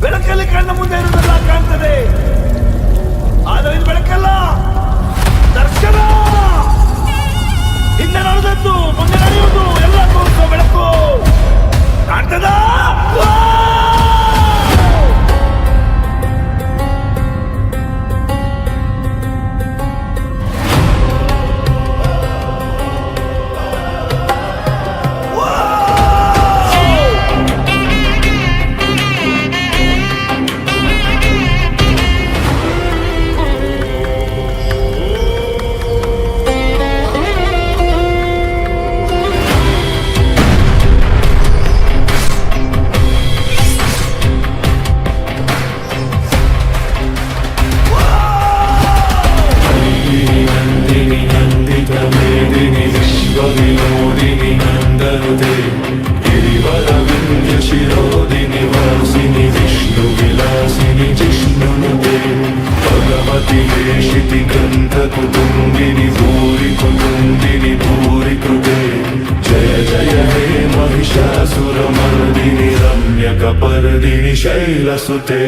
ಬೆಳಕಲ್ಲಿ ಕಣ್ಣ ಮುಂದೆ ಇರುವುದೆಲ್ಲ ಕಾಣ್ತದೆ, ಆದರೆ ಇದು ಬೆಳಕಲ್ಲ, ದರ್ಶನ. ಹಿಂದೆ ನಡೆದದ್ದು ಮುಂದೆ ನಡೆಯುವುದು ಎಲ್ಲ ತೋರಿಸುವ ಬೆಳಕು ಕಾಣ್ತದ. विनोदिनी नंदनुते गिरिवरविंध्य शिरोदिनि वासिनि विष्णु विलासिनि जिष्णुनुते भगवति वेशिति ग्रंथ कुटुंबिनि भूरि कुटुंबिनि भूरि कृते जय जय हे महिषासुरमर्दिनि रम्यकपर्दिनि शैलसुते।